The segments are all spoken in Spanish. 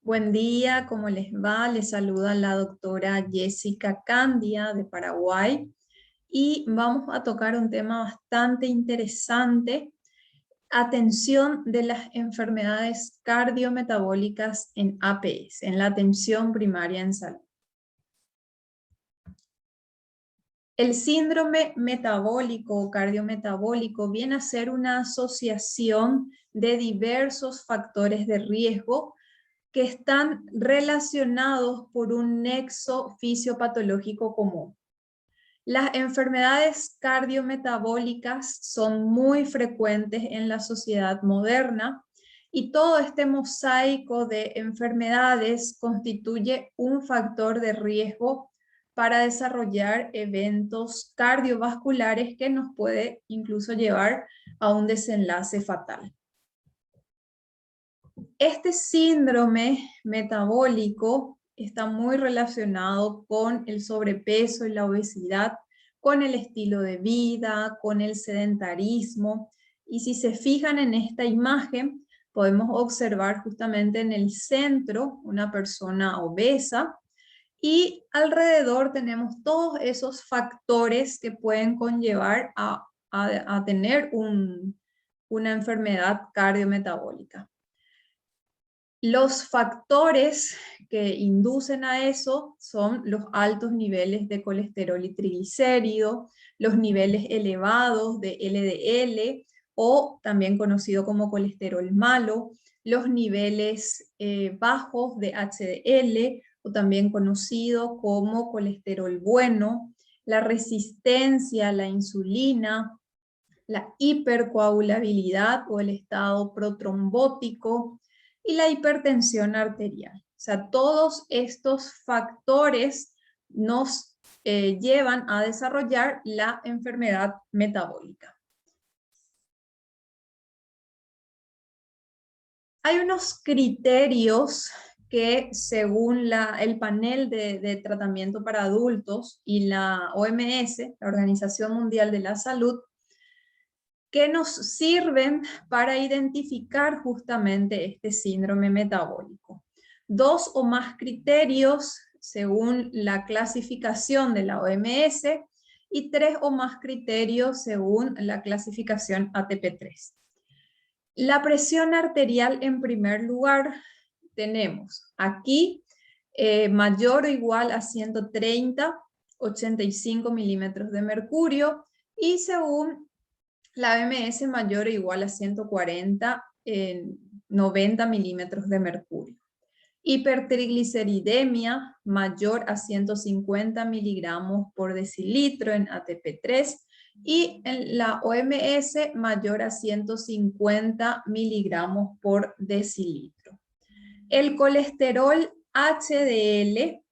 Buen día, ¿cómo les va? Les saluda la doctora Jessica Candia de Paraguay y vamos a tocar un tema bastante interesante: atención de las enfermedades cardiometabólicas en APS, en la atención primaria en salud. El síndrome metabólico o cardiometabólico viene a ser una asociación de diversos factores de riesgo que están relacionados por un nexo fisiopatológico común. Las enfermedades cardiometabólicas son muy frecuentes en la sociedad moderna y todo este mosaico de enfermedades constituye un factor de riesgo para desarrollar eventos cardiovasculares que nos puede incluso llevar a un desenlace fatal. Este síndrome metabólico está muy relacionado con el sobrepeso y la obesidad, con el estilo de vida, con el sedentarismo. Y si se fijan en esta imagen, podemos observar justamente en el centro una persona obesa y alrededor tenemos todos esos factores que pueden conllevar a tener una enfermedad cardiometabólica. Los factores que inducen a eso son los altos niveles de colesterol y triglicéridos, los niveles elevados de LDL o también conocido como colesterol malo, los niveles bajos de HDL o también conocido como colesterol bueno, la resistencia a la insulina, la hipercoagulabilidad o el estado protrombótico y la hipertensión arterial. O sea, todos estos factores nos llevan a desarrollar la enfermedad metabólica. Hay unos criterios que según el panel de tratamiento para adultos y la OMS, la Organización Mundial de la Salud, que nos sirven para identificar justamente este síndrome metabólico. 2 o más criterios según la clasificación de la OMS y 3 o más criterios según la clasificación ATP3. La presión arterial en primer lugar tenemos aquí mayor o igual a 130, 85 milímetros de mercurio y según la OMS mayor o igual a 140 en 90 milímetros de mercurio. Hipertrigliceridemia mayor a 150 miligramos por decilitro en ATP3 y en la OMS mayor a 150 miligramos por decilitro. El colesterol HDL,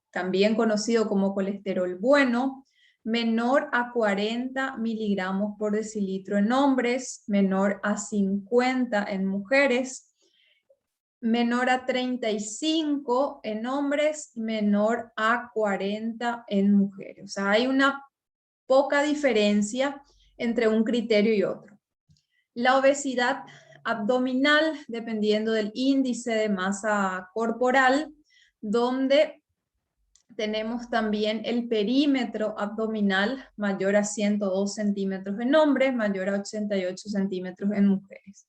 también conocido como colesterol bueno, menor a 40 miligramos por decilitro en hombres, menor a 50 en mujeres, menor a 35 en hombres, menor a 40 en mujeres. O sea, hay una poca diferencia entre un criterio y otro. La obesidad abdominal, dependiendo del índice de masa corporal, donde tenemos también el perímetro abdominal mayor a 102 centímetros en hombres, mayor a 88 centímetros en mujeres.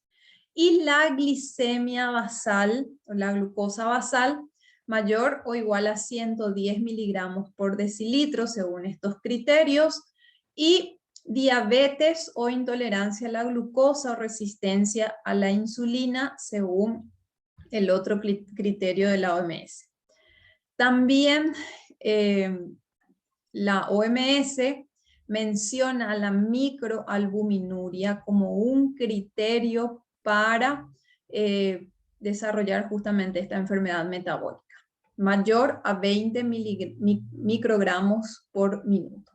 Y la glicemia basal, o la glucosa basal, mayor o igual a 110 miligramos por decilitro, según estos criterios. Y diabetes o intolerancia a la glucosa o resistencia a la insulina, según el otro criterio de la OMS. También la OMS menciona la microalbuminuria como un criterio para desarrollar justamente esta enfermedad metabólica, mayor a 20 microgramos por minuto.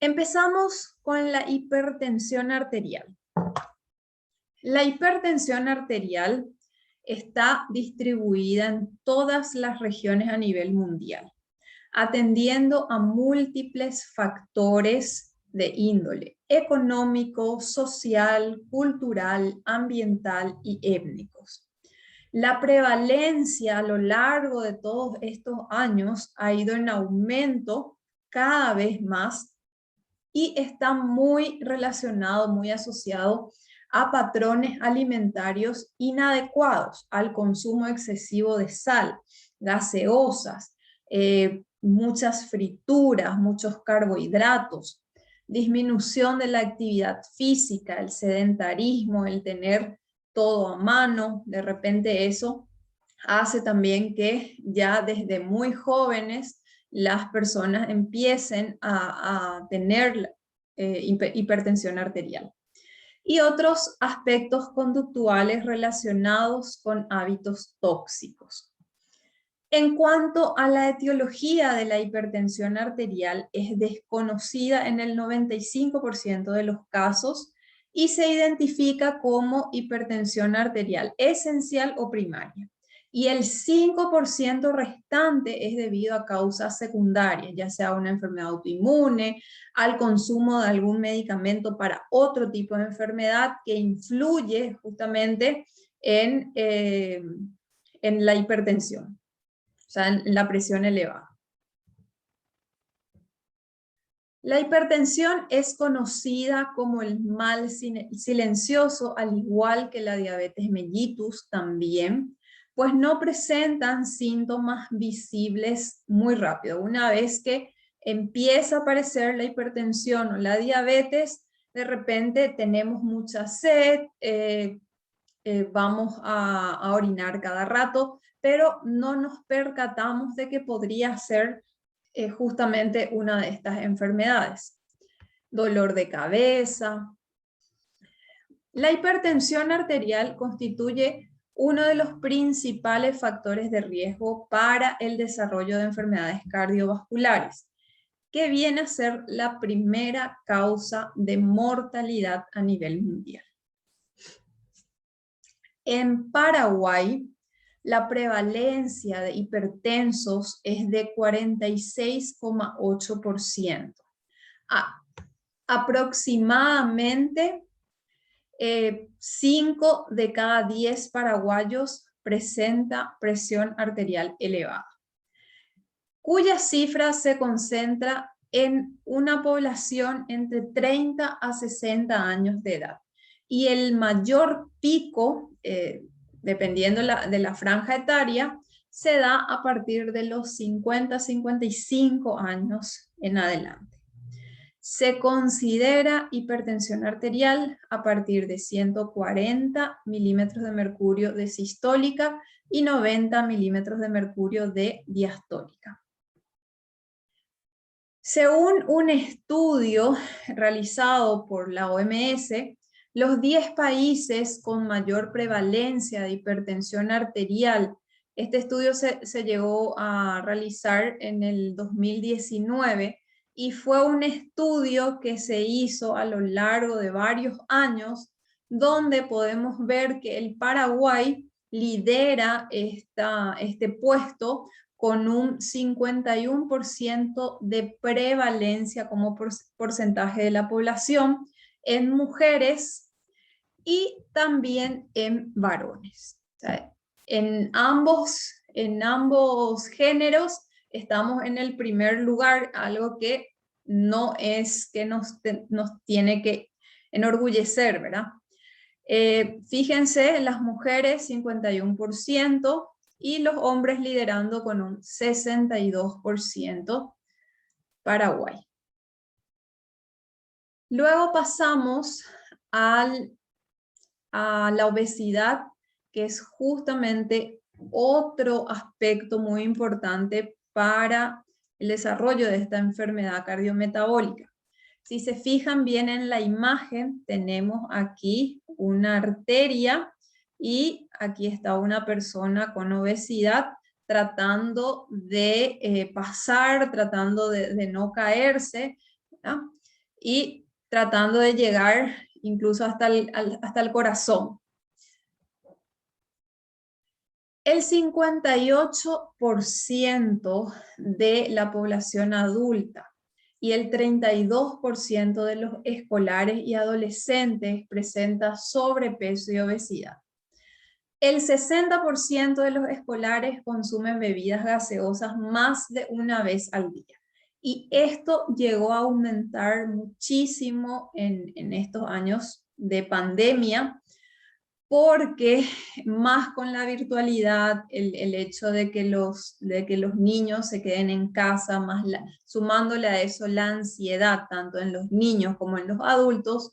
Empezamos con la hipertensión arterial. La hipertensión arterial está distribuida en todas las regiones a nivel mundial, atendiendo a múltiples factores de índole económico, social, cultural, ambiental y étnicos. La prevalencia a lo largo de todos estos años ha ido en aumento cada vez más y está muy relacionado, muy asociado a patrones alimentarios inadecuados, al consumo excesivo de sal, gaseosas, muchas frituras, muchos carbohidratos, disminución de la actividad física, el sedentarismo, el tener todo a mano. De repente eso hace también que ya desde muy jóvenes las personas empiecen a tener hipertensión arterial. Y otros aspectos conductuales relacionados con hábitos tóxicos. En cuanto a la etiología de la hipertensión arterial, es desconocida en el 95% de los casos y se identifica como hipertensión arterial esencial o primaria. Y el 5% restante es debido a causas secundarias, ya sea una enfermedad autoinmune, al consumo de algún medicamento para otro tipo de enfermedad que influye justamente en la hipertensión. O sea, en la presión elevada. La hipertensión es conocida como el mal silencioso, al igual que la diabetes mellitus también, pues no presentan síntomas visibles muy rápido. Una vez que empieza a aparecer la hipertensión o la diabetes, de repente tenemos mucha sed, vamos a orinar cada rato, pero no nos percatamos de que podría ser justamente una de estas enfermedades. Dolor de cabeza. La hipertensión arterial constituye uno de los principales factores de riesgo para el desarrollo de enfermedades cardiovasculares, que viene a ser la primera causa de mortalidad a nivel mundial. En Paraguay, la prevalencia de hipertensos es de 46,8%. Aproximadamente 5 de cada 10 paraguayos presenta presión arterial elevada, cuya cifra se concentra en una población entre 30 a 60 años de edad. Y el mayor pico, dependiendo de la franja etaria, se da a partir de los 50 a 55 años en adelante. Se considera hipertensión arterial a partir de 140 milímetros de mercurio de sistólica y 90 milímetros de mercurio de diastólica. Según un estudio realizado por la OMS, los 10 países con mayor prevalencia de hipertensión arterial, este estudio se llegó a realizar en el 2019 y fue un estudio que se hizo a lo largo de varios años, donde podemos ver que el Paraguay lidera este puesto con un 51% de prevalencia como porcentaje de la población en mujeres y también en varones. O sea, en ambos géneros estamos en el primer lugar, algo que no es que nos tiene que enorgullecer, ¿verdad? Fíjense, las mujeres 51%, y los hombres liderando con un 62% Paraguay. Luego pasamos a la obesidad, que es justamente otro aspecto muy importante para el desarrollo de esta enfermedad cardiometabólica. Si se fijan bien en la imagen, tenemos aquí una arteria y aquí está una persona con obesidad tratando de pasar, tratando de no caerse, ¿no? Y tratando de llegar incluso hasta el corazón. El 58% de la población adulta y el 32% de los escolares y adolescentes presenta sobrepeso y obesidad. El 60% de los escolares consumen bebidas gaseosas más de una vez al día. Y esto llegó a aumentar muchísimo en estos años de pandemia, porque más con la virtualidad, el hecho de que los niños se queden en casa, más sumándole a eso la ansiedad, tanto en los niños como en los adultos,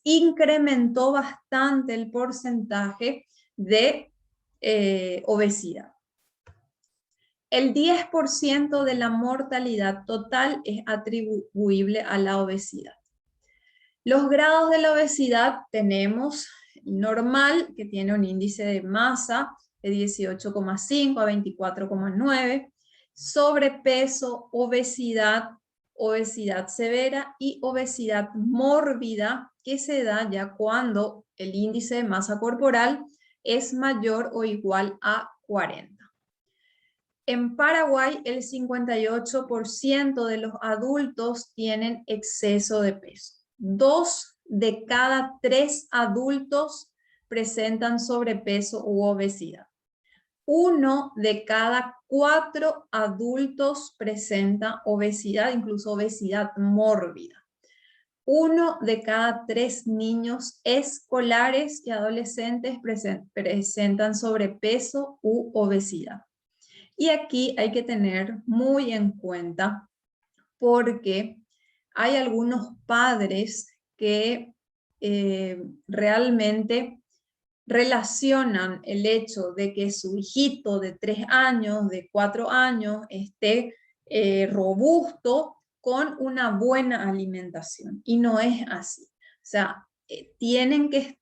incrementó bastante el porcentaje de obesidad. El 10% de la mortalidad total es atribuible a la obesidad. Los grados de la obesidad tenemos normal, que tiene un índice de masa de 18,5 a 24,9, sobrepeso, obesidad, obesidad severa y obesidad mórbida, que se da ya cuando el índice de masa corporal es mayor o igual a 40. En Paraguay, el 58% de los adultos tienen exceso de peso. 2 de cada 3 adultos presentan sobrepeso u obesidad. 1 de cada 4 adultos presenta obesidad, incluso obesidad mórbida. 1 de cada 3 niños escolares y adolescentes presentan sobrepeso u obesidad. Y aquí hay que tener muy en cuenta, porque hay algunos padres que realmente relacionan el hecho de que su hijito de 3 años, de 4 años, esté robusto con una buena alimentación. Y no es así. O sea, tienen que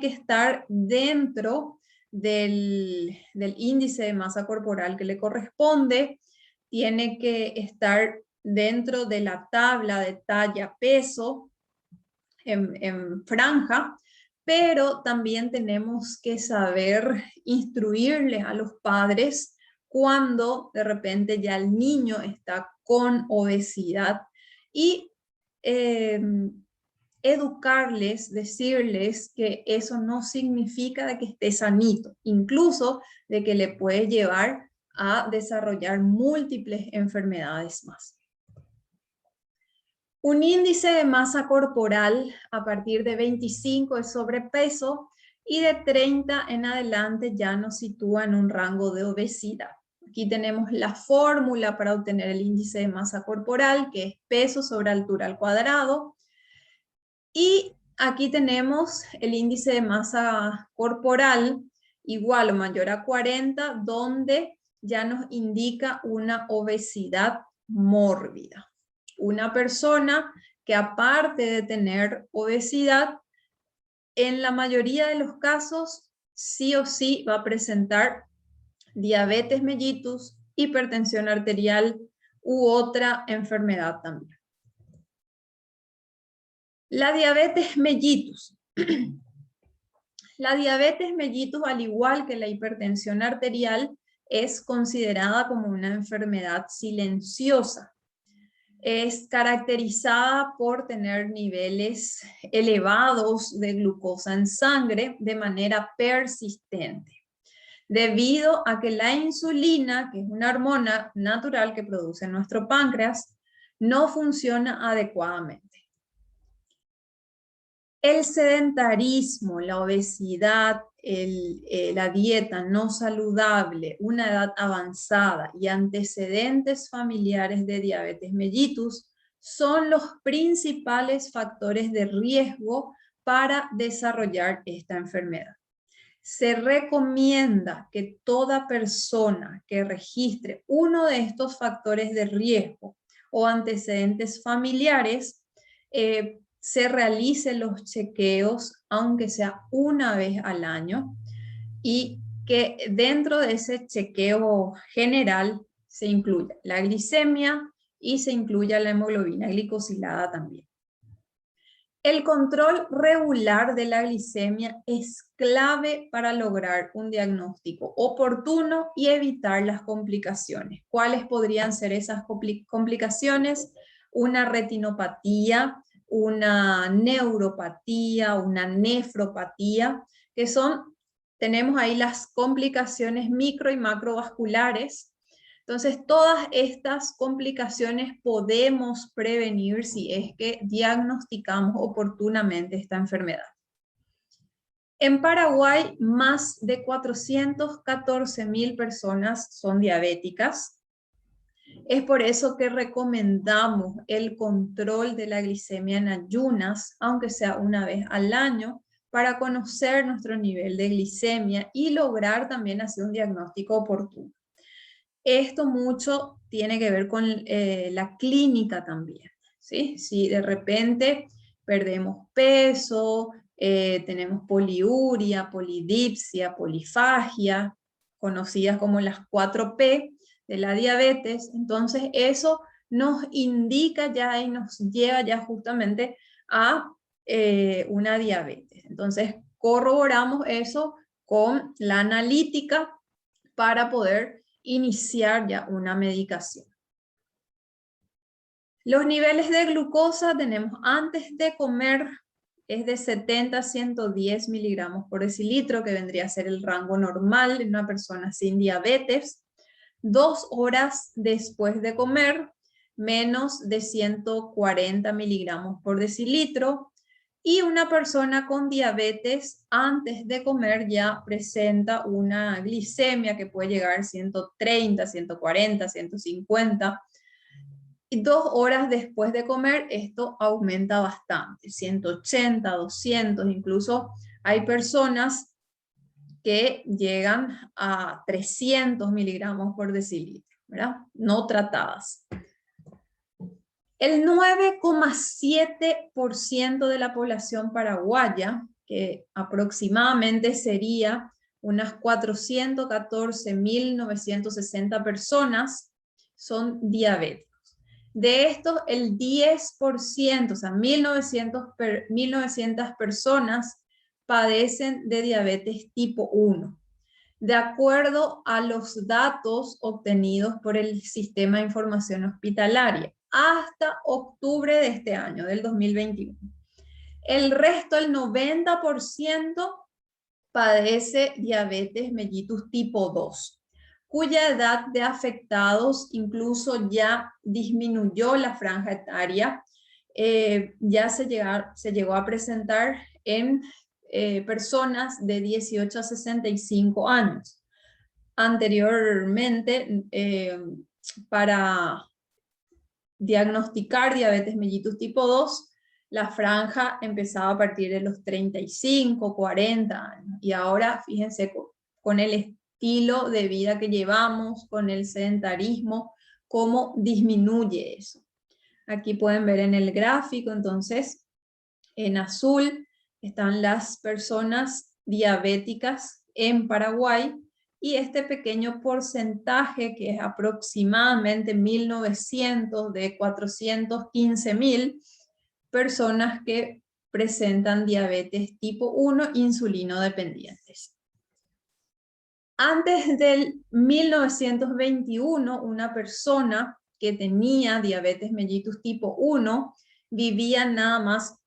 estar dentro del índice de masa corporal que le corresponde, tiene que estar dentro de la tabla de talla peso en franja, pero también tenemos que saber instruirles a los padres cuando de repente ya el niño está con obesidad y educarles, decirles que eso no significa de que esté sanito, incluso de que le puede llevar a desarrollar múltiples enfermedades más. Un índice de masa corporal a partir de 25 es sobrepeso y de 30 en adelante ya nos sitúa en un rango de obesidad. Aquí tenemos la fórmula para obtener el índice de masa corporal, que es peso sobre altura al cuadrado. Y aquí tenemos el índice de masa corporal igual o mayor a 40, donde ya nos indica una obesidad mórbida. Una persona que aparte de tener obesidad, en la mayoría de los casos sí o sí va a presentar diabetes mellitus, hipertensión arterial u otra enfermedad también. La diabetes mellitus. La diabetes mellitus, al igual que la hipertensión arterial, es considerada como una enfermedad silenciosa. Es caracterizada por tener niveles elevados de glucosa en sangre de manera persistente, debido a que la insulina, que es una hormona natural que produce nuestro páncreas, no funciona adecuadamente. El sedentarismo, la obesidad, la dieta no saludable, una edad avanzada y antecedentes familiares de diabetes mellitus son los principales factores de riesgo para desarrollar esta enfermedad. Se recomienda que toda persona que registre uno de estos factores de riesgo o antecedentes familiares se realicen los chequeos, aunque sea una vez al año, y que dentro de ese chequeo general se incluya la glicemia y se incluya la hemoglobina glicosilada también. El control regular de la glicemia es clave para lograr un diagnóstico oportuno y evitar las complicaciones. ¿Cuáles podrían ser esas complicaciones? una retinopatía, una neuropatía, una nefropatía, que tenemos ahí las complicaciones micro y macrovasculares. Entonces, todas estas complicaciones podemos prevenir si es que diagnosticamos oportunamente esta enfermedad. En Paraguay, más de 414.000 personas son diabéticas. Es por eso que recomendamos el control de la glicemia en ayunas, aunque sea una vez al año, para conocer nuestro nivel de glicemia y lograr también hacer un diagnóstico oportuno. Esto mucho tiene que ver con la clínica también, ¿sí? Si de repente perdemos peso, tenemos poliuria, polidipsia, polifagia, conocidas como las 4P de la diabetes, entonces eso nos indica ya y nos lleva ya justamente a una diabetes. Entonces corroboramos eso con la analítica para poder iniciar ya una medicación. Los niveles de glucosa tenemos antes de comer es de 70 a 110 miligramos por decilitro, que vendría a ser el rango normal en una persona sin diabetes. 2 horas después de comer, menos de 140 miligramos por decilitro. Y una persona con diabetes antes de comer ya presenta una glicemia que puede llegar a 130, 140, 150. Y 2 horas después de comer esto aumenta bastante, 180, 200, incluso hay personas que llegan a 300 miligramos por decilitro, ¿verdad? No tratadas. El 9,7% de la población paraguaya, que aproximadamente sería unas 414.960 personas, son diabéticos. De estos, el 10%, o sea, 1.900 personas padecen de diabetes tipo 1, de acuerdo a los datos obtenidos por el Sistema de Información Hospitalaria hasta octubre de este año, del 2021. El resto, el 90%, padece diabetes mellitus tipo 2, cuya edad de afectados incluso ya disminuyó la franja etaria, ya se llegó a presentar en personas de 18 a 65 años. Anteriormente, para diagnosticar diabetes mellitus tipo 2, la franja empezaba a partir de los 35, 40 años. Y ahora, fíjense, con el estilo de vida que llevamos, con el sedentarismo, cómo disminuye eso. Aquí pueden ver en el gráfico, entonces, en azul están las personas diabéticas en Paraguay, y este pequeño porcentaje, que es aproximadamente 1.900 de 415.000 personas que presentan diabetes tipo 1 insulino dependientes. Antes del 1921, una persona que tenía diabetes mellitus tipo 1 vivía nada más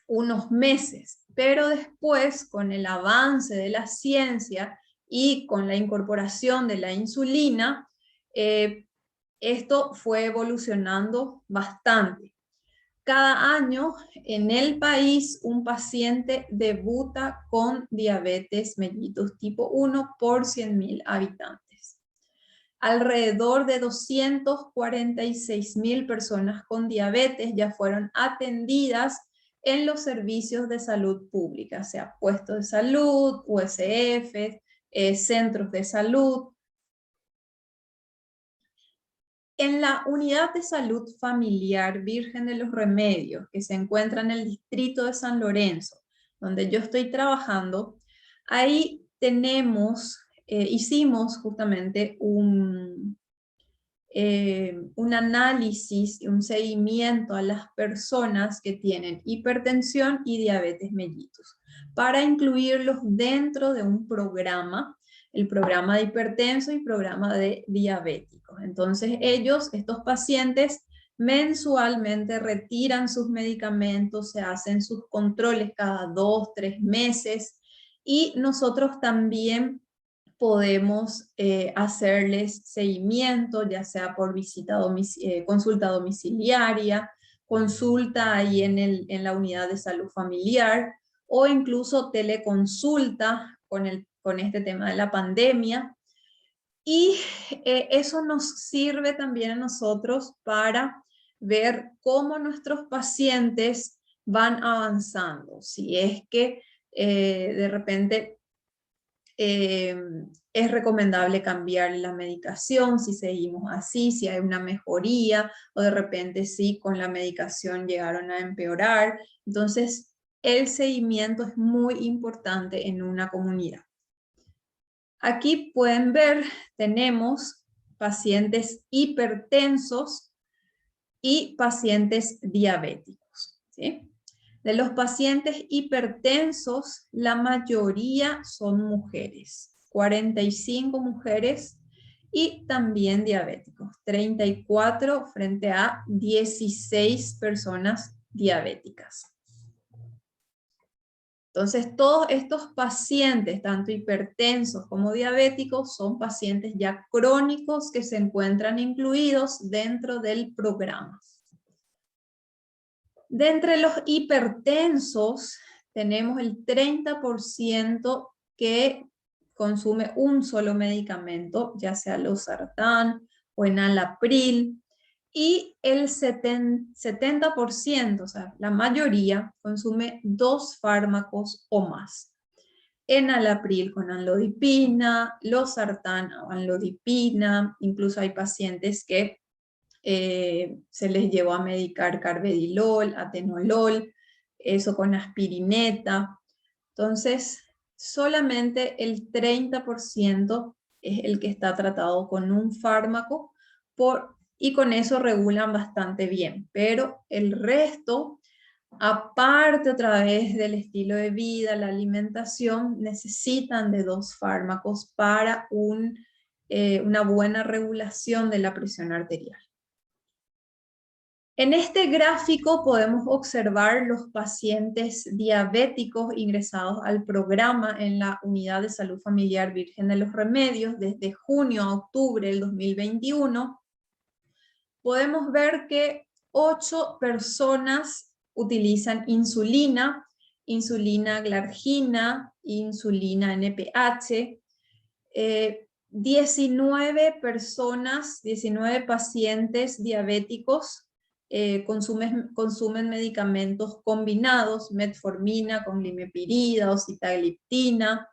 unos meses, pero después, con el avance de la ciencia y con la incorporación de la insulina, esto fue evolucionando bastante. Cada año en el país un paciente debuta con diabetes mellitus tipo 1 por 100.000 habitantes. Alrededor de 246.000 personas con diabetes ya fueron atendidas en los servicios de salud pública, sea puestos de salud, USF, centros de salud. En la Unidad de Salud Familiar Virgen de los Remedios, que se encuentra en el distrito de San Lorenzo, donde yo estoy trabajando, ahí hicimos justamente un análisis y un seguimiento a las personas que tienen hipertensión y diabetes mellitus, para incluirlos dentro de un programa, el programa de hipertenso y programa de diabéticos. Entonces estos pacientes mensualmente retiran sus medicamentos, se hacen sus controles cada 2, 3 meses y nosotros también podemos hacerles seguimiento, ya sea por consulta domiciliaria, consulta ahí en la unidad de salud familiar o incluso teleconsulta con este tema de la pandemia. Y eso nos sirve también a nosotros para ver cómo nuestros pacientes van avanzando. Si es que de repente es recomendable cambiar la medicación si seguimos así, si hay una mejoría o de repente si con la medicación llegaron a empeorar. Entonces, el seguimiento es muy importante en una comunidad. Aquí pueden ver, tenemos pacientes hipertensos y pacientes diabéticos, ¿sí? De los pacientes hipertensos, la mayoría son mujeres, 45 mujeres, y también diabéticos, 34 frente a 16 personas diabéticas. Entonces, todos estos pacientes, tanto hipertensos como diabéticos, son pacientes ya crónicos que se encuentran incluidos dentro del programa. De entre los hipertensos, tenemos el 30% que consume un solo medicamento, ya sea losartán o enalapril, y el 70%, o sea, la mayoría, consume 2 fármacos o más. Enalapril con amlodipina, losartán o amlodipina, incluso hay pacientes que se les llevó a medicar carvedilol, atenolol, eso con aspirineta. Entonces, solamente el 30% es el que está tratado con un fármaco y con eso regulan bastante bien, pero el resto, aparte otra vez del estilo de vida, la alimentación, necesitan de 2 fármacos para una buena regulación de la presión arterial. En este gráfico podemos observar los pacientes diabéticos ingresados al programa en la Unidad de Salud Familiar Virgen de los Remedios desde junio a octubre del 2021. Podemos ver que 8 personas utilizan insulina, insulina glargina, insulina NPH, 19 personas, 19 pacientes diabéticos consumen medicamentos combinados, metformina con glimepirida o sitagliptina.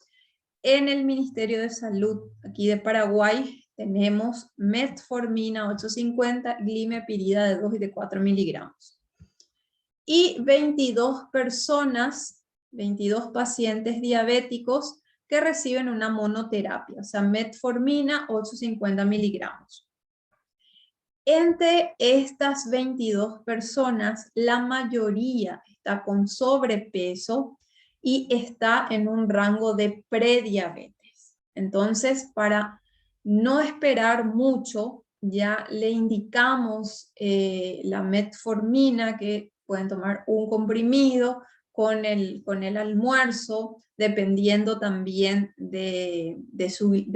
En el Ministerio de Salud aquí de Paraguay tenemos metformina 850, glimepirida de 2 y de 4 miligramos. Y 22 personas, 22 pacientes diabéticos que reciben una monoterapia, o sea, metformina 850 miligramos. Entre estas 22 personas, la mayoría está con sobrepeso y está en un rango de prediabetes. Entonces, para no esperar mucho, ya le indicamos la metformina, que pueden tomar un comprimido con el almuerzo, dependiendo también de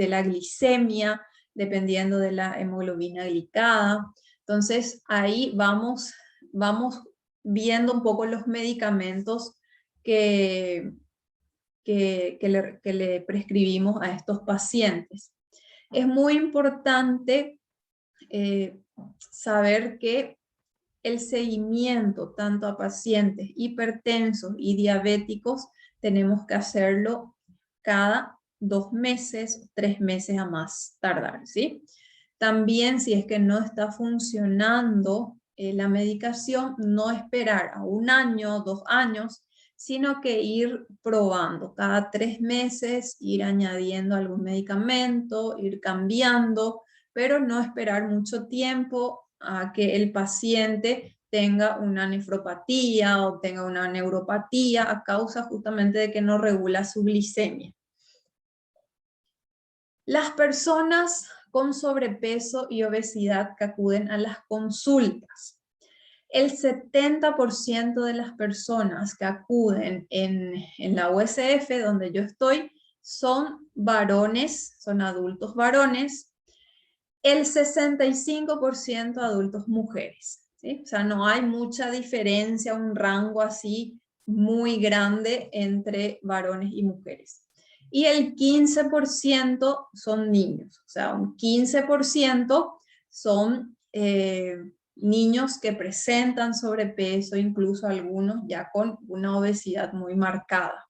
la glicemia, dependiendo de la hemoglobina glicada. Entonces ahí vamos viendo un poco los medicamentos que le prescribimos a estos pacientes. Es muy importante saber que el seguimiento tanto a pacientes hipertensos y diabéticos tenemos que hacerlo cada 2 meses, 3 meses a más tardar, ¿sí? También si es que no está funcionando la medicación, no esperar a 1 año, 2 años, sino que ir probando cada 3 meses, ir añadiendo algún medicamento, ir cambiando, pero no esperar mucho tiempo a que el paciente tenga una nefropatía o tenga una neuropatía a causa justamente de que no regula su glicemia. Las personas con sobrepeso y obesidad que acuden a las consultas. El 70% de las personas que acuden en la USF, donde yo estoy, son varones, son adultos varones. El 65% adultos mujeres, ¿sí? O sea, no hay mucha diferencia, un rango así muy grande entre varones y mujeres. Y el 15% son niños, o sea, un 15% son niños que presentan sobrepeso, incluso algunos ya con una obesidad muy marcada.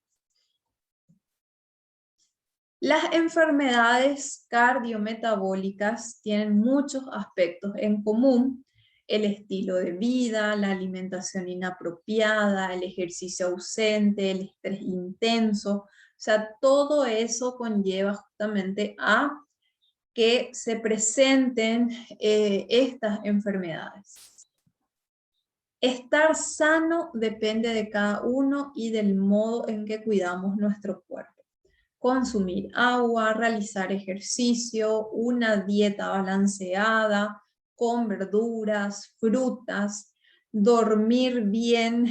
Las enfermedades cardiometabólicas tienen muchos aspectos en común: el estilo de vida, la alimentación inapropiada, el ejercicio ausente, el estrés intenso. O sea, todo eso conlleva justamente a que se presenten estas enfermedades. Estar sano depende de cada uno y del modo en que cuidamos nuestro cuerpo. Consumir agua, realizar ejercicio, una dieta balanceada, con verduras, frutas, dormir bien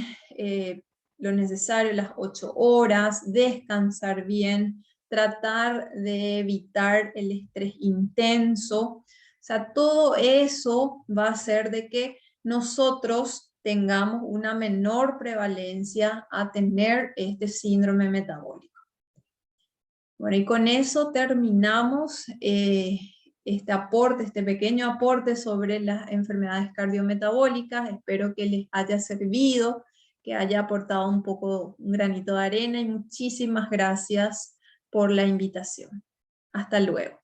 lo necesario, las 8 horas, descansar bien, tratar de evitar el estrés intenso. O sea, todo eso va a hacer de que nosotros tengamos una menor prevalencia a tener este síndrome metabólico. Bueno, y con eso terminamos este aporte, este pequeño aporte sobre las enfermedades cardiometabólicas. Espero que les haya servido, que haya aportado un poco, un granito de arena, y muchísimas gracias por la invitación. Hasta luego.